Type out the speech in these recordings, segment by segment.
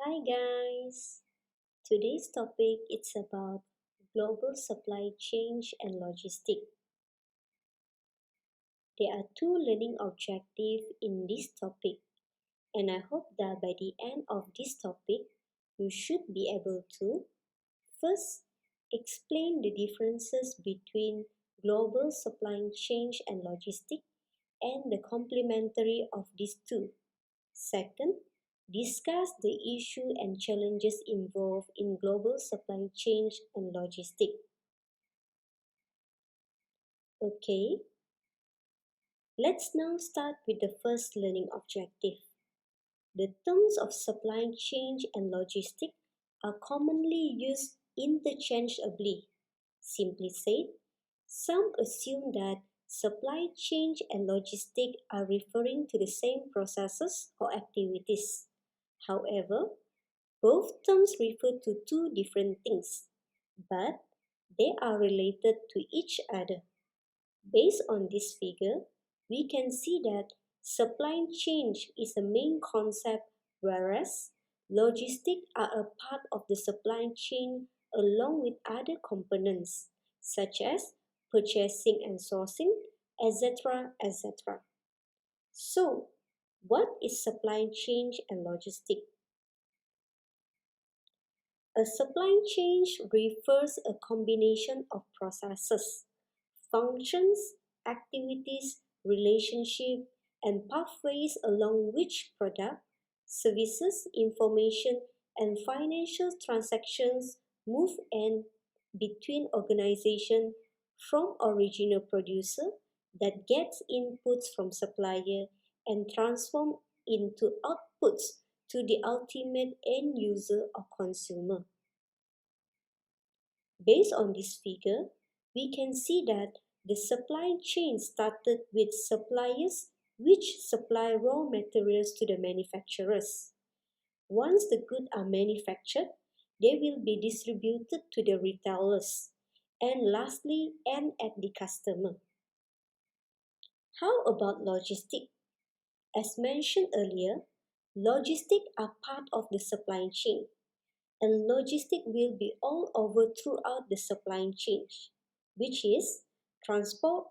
Hi guys! Today's topic is about global supply chain and logistics. There are two learning objectives in this topic, and I hope that by the end of this topic, you should be able to first explain the differences between global supply chain and logistics and the complementary of these two. Second, discuss the issue and challenges involved in global supply chain and logistics. Okay, let's now start with the first learning objective. The terms of supply chain and logistics are commonly used interchangeably. Simply said, some assume that supply chain and logistics are referring to the same processes or activities. However, both terms refer to two different things, but they are related to each other. Based on this figure, we can see that supply chain is the main concept, whereas logistics are a part of the supply chain along with other components, such as purchasing and sourcing, etc. etc. So, what is supply chain and logistics? A supply chain refers a combination of processes, functions, activities, relationships, and pathways along which product, services, information, and financial transactions move and between organizations from original producer that gets inputs from supplier and transform into outputs to the ultimate end user or consumer. Based on this figure, we can see that the supply chain started with suppliers which supply raw materials to the manufacturers. Once the goods are manufactured, they will be distributed to the retailers and lastly end at the customer. How about logistics? As mentioned earlier, logistics are part of the supply chain, and logistics will be all over throughout the supply chain, which is transport,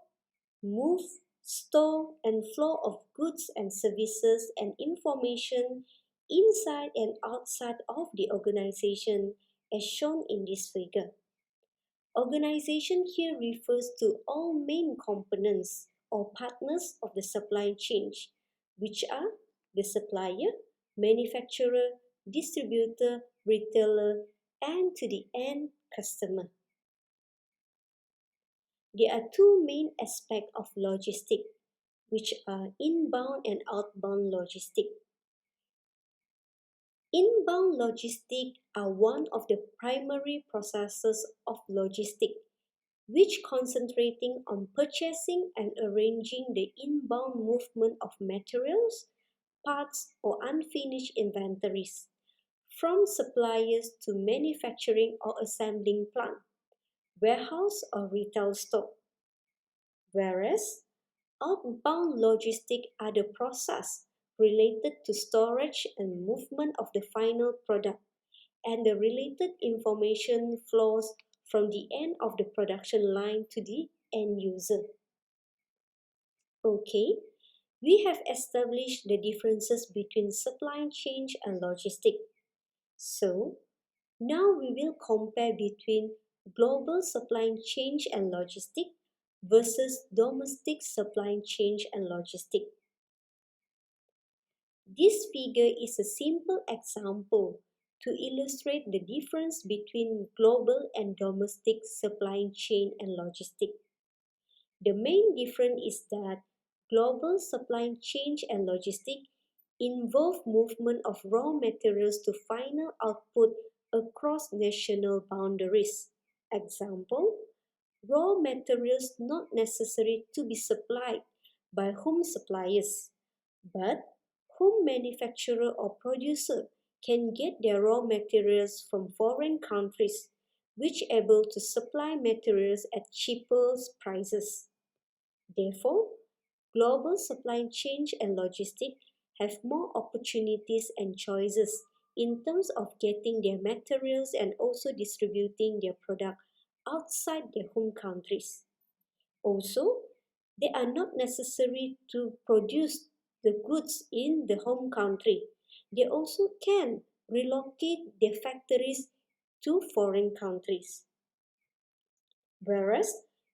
move, store, and flow of goods and services and information inside and outside of the organization as shown in this figure. Organization here refers to all main components or partners of the supply chain, which are the supplier, manufacturer, distributor, retailer, and to the end customer. There are two main aspects of logistics, which are inbound and outbound logistics. Inbound logistics are one of the primary processes of logistics, which concentrating on purchasing and arranging the inbound movement of materials, parts, or unfinished inventories from suppliers to manufacturing or assembling plant, warehouse or retail store. Whereas outbound logistics are the process related to storage and movement of the final product, and the related information flows from the end of the production line to the end user. Okay, we have established the differences between supply chain and logistics. So, now we will compare between global supply chain and logistics versus domestic supply chain and logistics. This figure is a simple example to illustrate the difference between global and domestic supply chain and logistics. The main difference is that global supply chain and logistics involve movement of raw materials to final output across national boundaries. Example, raw materials not necessary to be supplied by home suppliers, but home manufacturer or producer can get their raw materials from foreign countries, which able to supply materials at cheaper prices. Therefore, global supply chain and logistics have more opportunities and choices in terms of getting their materials and also distributing their product outside their home countries. Also, they are not necessary to produce the goods in the home country. They also can relocate their factories to foreign countries. Whereas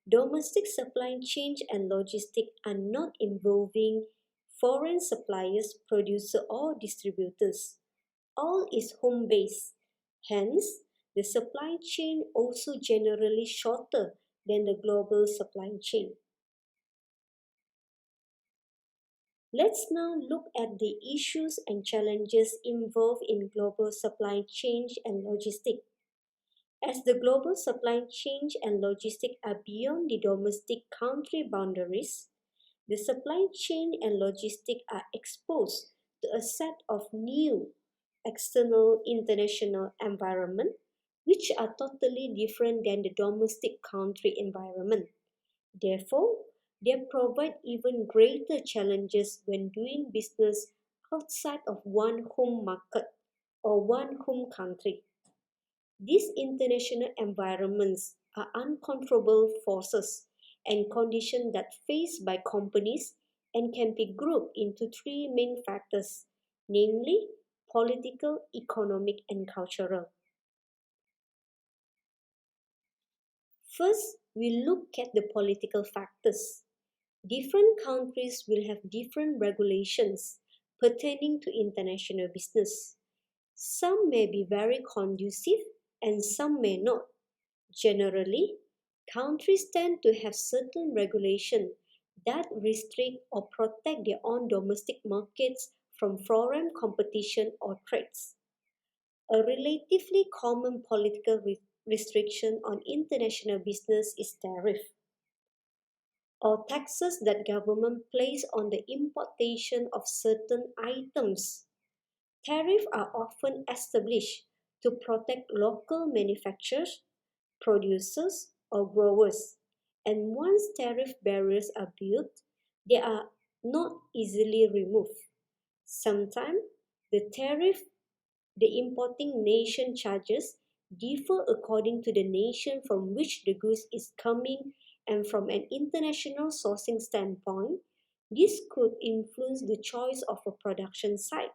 domestic supply chain and logistics are not involving foreign suppliers, producers, or distributors. All is home based. Hence, the supply chain also generally shorter than the global supply chain. Let's now look at the issues and challenges involved in global supply chain and logistics. As the global supply chain and logistics are beyond the domestic country boundaries, the supply chain and logistics are exposed to a set of new external international environment which are totally different than the domestic country environment. Therefore, they provide even greater challenges when doing business outside of one home market or one home country. These international environments are uncontrollable forces and conditions that faced by companies and can be grouped into three main factors, namely political, economic, and cultural. First, we look at the political factors. Different countries will have different regulations pertaining to international business. Some may be very conducive and some may not. Generally, countries tend to have certain regulations that restrict or protect their own domestic markets from foreign competition or threats. A relatively common political restriction on international business is tariff, or taxes that government place on the importation of certain items. Tariffs are often established to protect local manufacturers, producers, or growers, and once tariff barriers are built, they are not easily removed. Sometimes the tariff the importing nation charges differ according to the nation from which the goods is coming, and from an international sourcing standpoint, this could influence the choice of a production site.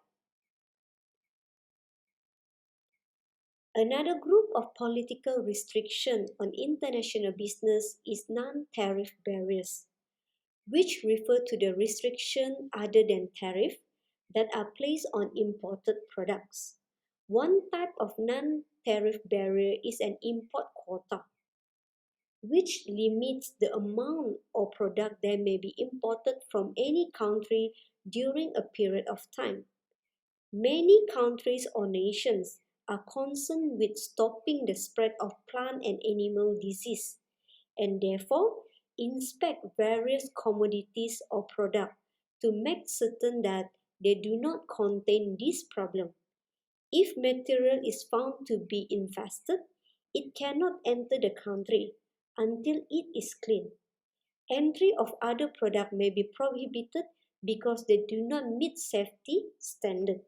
Another group of political restriction on international business is non-tariff barriers, which refer to the restriction other than tariff that are placed on imported products. One type of non-tariff barrier is an import quota, which limits the amount of product that may be imported from any country during a period of time. Many countries or nations are concerned with stopping the spread of plant and animal disease and therefore inspect various commodities or products to make certain that they do not contain this problem. If material is found to be infested, it cannot enter the country until it is clean. Entry of other products may be prohibited because they do not meet safety standards.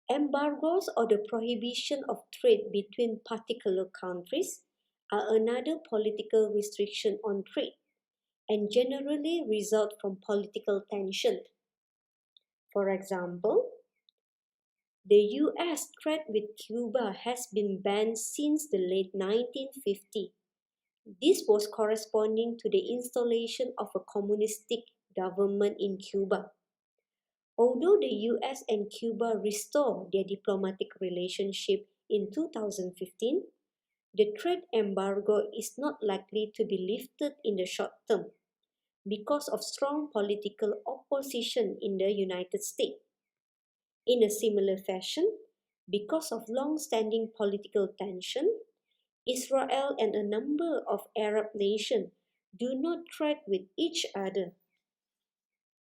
Embargoes or the prohibition of trade between particular countries are another political restriction on trade and generally result from political tension. For example, the US trade with Cuba has been banned since the late 1950s. This was corresponding to the installation of a communistic government in Cuba. Although the US and Cuba restored their diplomatic relationship in 2015, the trade embargo is not likely to be lifted in the short term because of strong political opposition in the United States. In a similar fashion, because of long-standing political tension, Israel and a number of Arab nations do not trade with each other,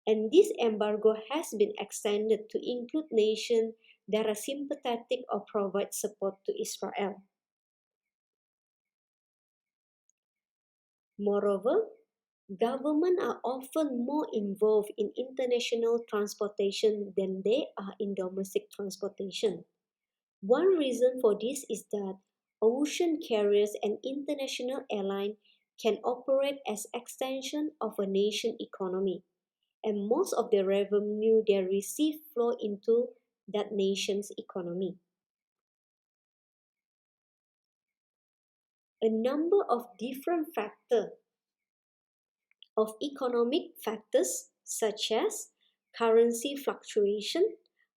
and this embargo has been extended to include nations that are sympathetic or provide support to Israel. Moreover, Governments are often more involved in international transportation than they are in domestic transportation. One reason for this is that ocean carriers and international airlines can operate as extension of a nation's economy, and most of the revenue they receive flow into that nation's economy. A number of different factors of economic factors such as currency fluctuation,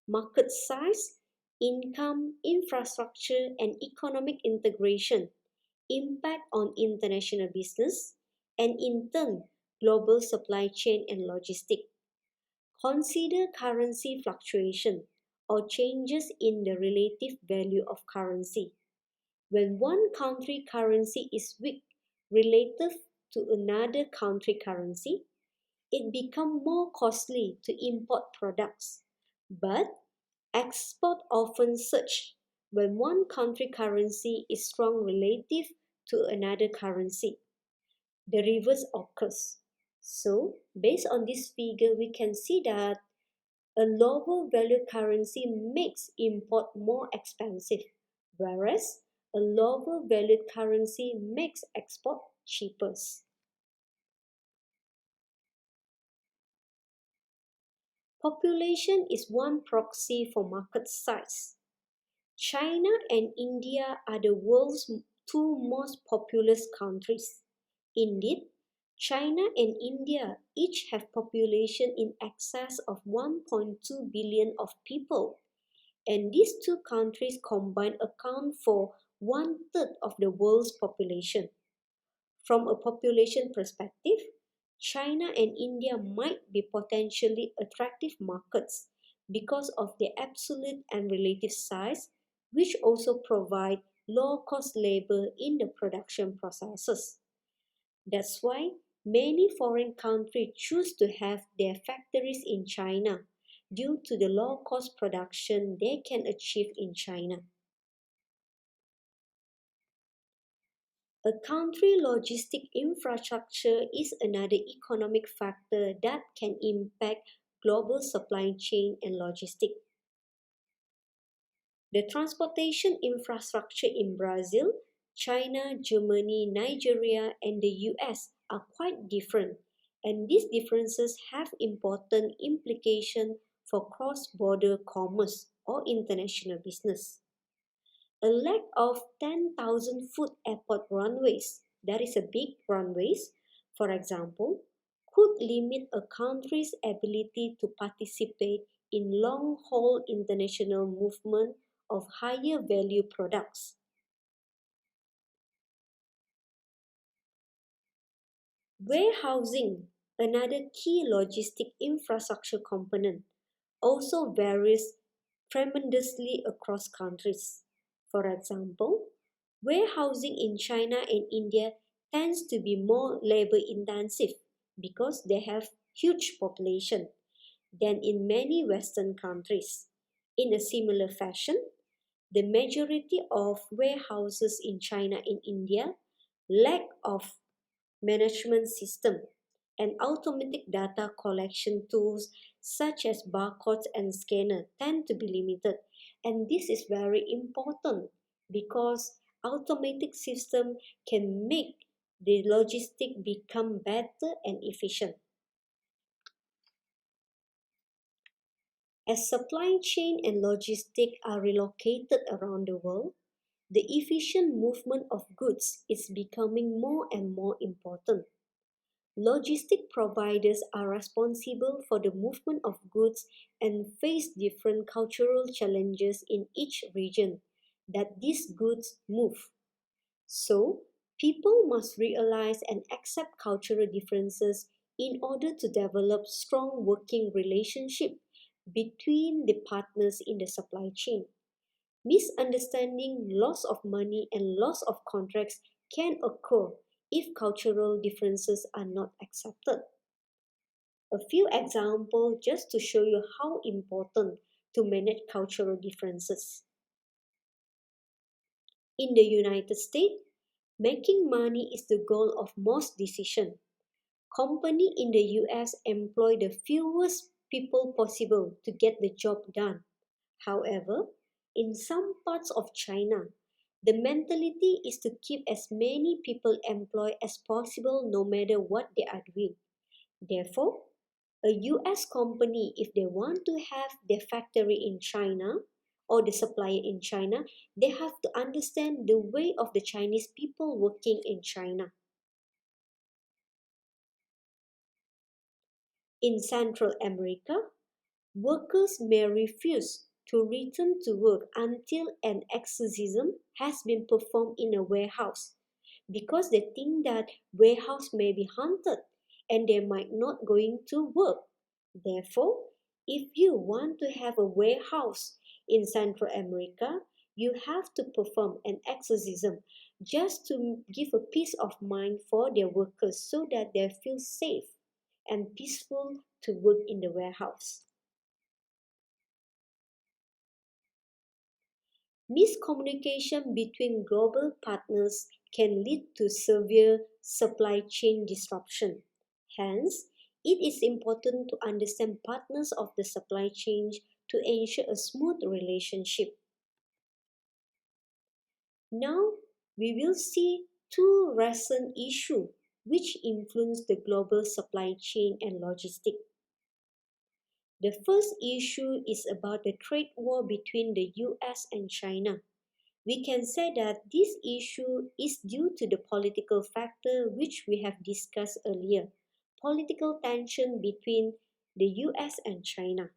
market size, income, infrastructure, and economic integration impact on international business and in turn global supply chain and logistics. Consider currency fluctuation or changes in the relative value of currency. When one country currency is weak relative to another country currency, it becomes more costly to import products. But export often surge when one country currency is strong relative to another currency. The reverse occurs. So, based on this figure, we can see that a lower value currency makes import more expensive, whereas a lower valued currency makes export cheaper. Population is one proxy for market size. China and India are the world's two most populous countries. Indeed, China and India each have population in excess of 1.2 billion of people, and these two countries combined account for one third of the world's population. From a population perspective, China and India might be potentially attractive markets because of their absolute and relative size, which also provide low-cost labor in the production processes. That's why many foreign countries choose to have their factories in China due to the low-cost production they can achieve in China. A country logistic infrastructure is another economic factor that can impact global supply chain and logistics. The transportation infrastructure in Brazil, China, Germany, Nigeria, and the US are quite different, and these differences have important implications for cross-border commerce or international business. A lack of 10,000-foot airport runways, that is a big runways, for example, could limit a country's ability to participate in long-haul international movement of higher value products. Warehousing, another key logistic infrastructure component, also varies tremendously across countries. For example, warehousing in China and India tends to be more labor intensive because they have huge population than in many Western countries. In a similar fashion, the majority of warehouses in China and India lack of management system and automatic data collection tools such as barcodes and scanner tend to be limited, and this is very important because automatic system can make the logistic become better and efficient. As supply chain and logistic are relocated around the world, the efficient movement of goods is becoming more and more important. Logistic providers are responsible for the movement of goods and face different cultural challenges in each region that these goods move. So, people must realize and accept cultural differences in order to develop strong working relationship between the partners in the supply chain. Misunderstanding, loss of money, and loss of contracts can occur if cultural differences are not accepted. A few examples just to show you how important to manage cultural differences. In the United States, making money is the goal of most decisions. Companies in the US employ the fewest people possible to get the job done. However, in some parts of China, the mentality is to keep as many people employed as possible no matter what they are doing. Therefore, a US company, if they want to have their factory in China or the supplier in China, they have to understand the way of the Chinese people working in China. In Central America, workers may refuse to return to work until an exorcism has been performed in a warehouse because they think that warehouse may be haunted and they might not going to work. Therefore, if you want to have a warehouse in Central America, you have to perform an exorcism just to give a peace of mind for their workers so that they feel safe and peaceful to work in the warehouse. Miscommunication between global partners can lead to severe supply chain disruption. Hence, it is important to understand partners of the supply chain to ensure a smooth relationship. Now, we will see two recent issues which influence the global supply chain and logistics. The first issue is about the trade war between the US and China. We can say that this issue is due to the political factor which we have discussed earlier, political tension between the US and China.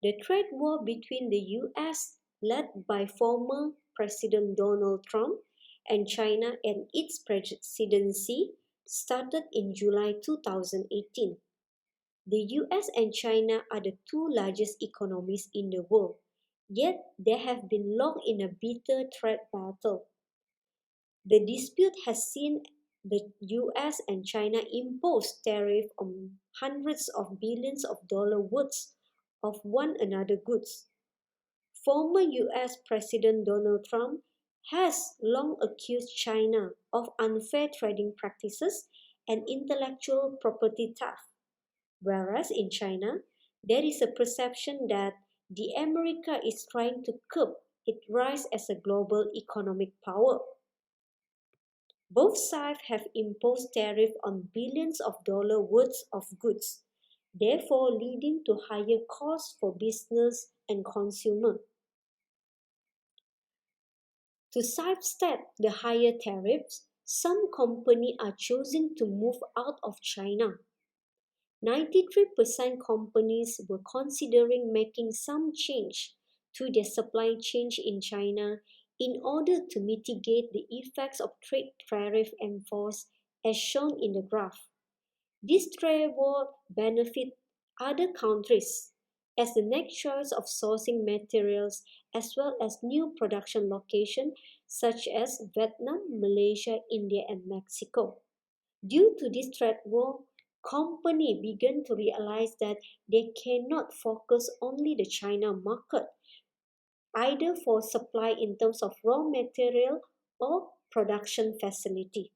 The trade war between the US, led by former President Donald Trump, and China and its presidency, started in July 2018. The US and China are the two largest economies in the world, yet they have been locked in a bitter trade battle. The dispute has seen the US and China impose tariffs on hundreds of billions of dollars worth of one another goods. Former US President Donald Trump has long accused China of unfair trading practices and intellectual property theft. Whereas in China, there is a perception that the America is trying to curb its rise as a global economic power. Both sides have imposed tariffs on billions of dollars worth of goods, therefore leading to higher costs for business and consumer. To sidestep the higher tariffs, some companies are choosing to move out of China. 93% companies were considering making some change to their supply chain in China in order to mitigate the effects of trade tariff enforced as shown in the graph. This trade war benefit other countries as the next choice of sourcing materials as well as new production locations such as Vietnam, Malaysia, India and Mexico. Due to this trade war, companies began to realize that they cannot focus only the China market, either for supply in terms of raw material or production facility.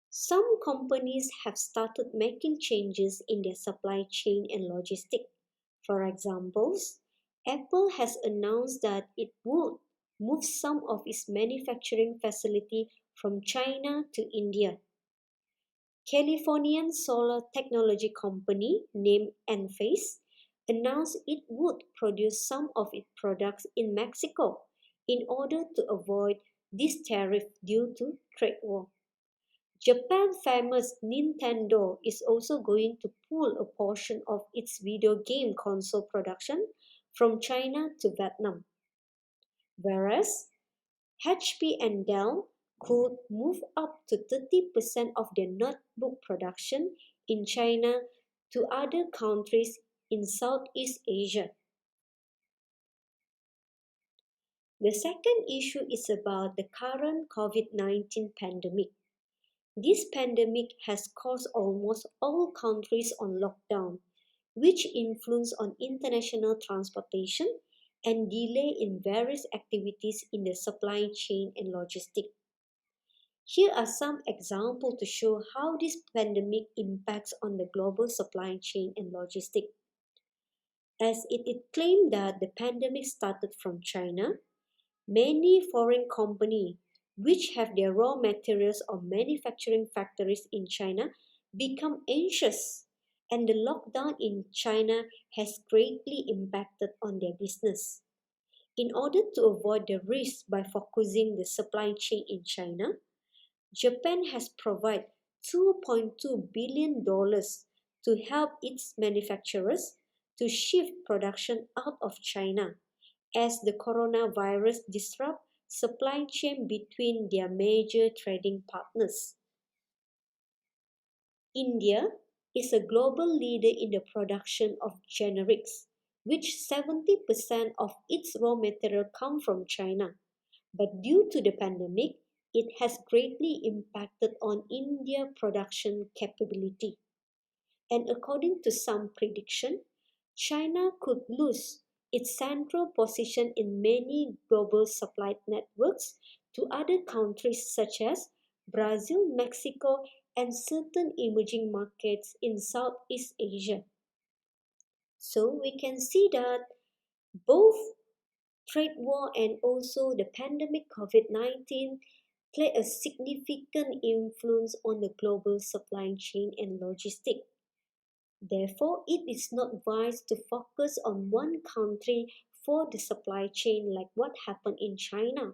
Some companies have started making changes in their supply chain and logistics. For example, Apple has announced that it would move some of its manufacturing facility from China to India. Californian solar technology company named Enphase announced it would produce some of its products in Mexico in order to avoid this tariff due to trade war. Japan famous Nintendo is also going to pull a portion of its video game console production from China to Vietnam, whereas HP and Dell could move up to 30% of their notebook production in China to other countries in Southeast Asia. The second issue is about the current COVID-19 pandemic. This pandemic has caused almost all countries on lockdown, which influence on international transportation and delay in various activities in the supply chain and logistics. Here are some examples to show how this pandemic impacts on the global supply chain and logistics. As it claimed that the pandemic started from China, many foreign companies which have their raw materials or manufacturing factories in China become anxious, and the lockdown in China has greatly impacted on their business. In order to avoid the risk by focusing the supply chain in China, Japan has provided $2.2 billion to help its manufacturers to shift production out of China as the coronavirus disrupt supply chain between their major trading partners. India is a global leader in the production of generics, which 70% of its raw material come from China. But due to the pandemic, it has greatly impacted on India production capability. And according to some prediction, China could lose its central position in many global supply networks to other countries such as Brazil, Mexico, and certain emerging markets in Southeast Asia. So we can see that both trade war and also the pandemic COVID-19 play a significant influence on the global supply chain and logistics. Therefore, it is not wise to focus on one country for the supply chain like what happened in China.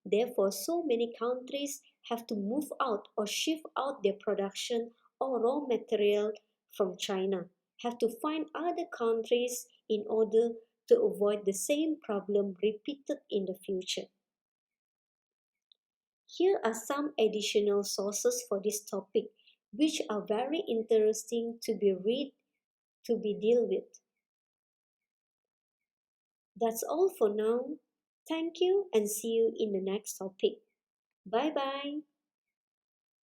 Therefore, so many countries have to move out or shift out their production or raw material from China, have to find other countries in order to avoid the same problem repeated in the future. Here are some additional sources for this topic, which are very interesting to be read to be dealt with. That's all for now. Thank you and see you in the next topic. Bye bye.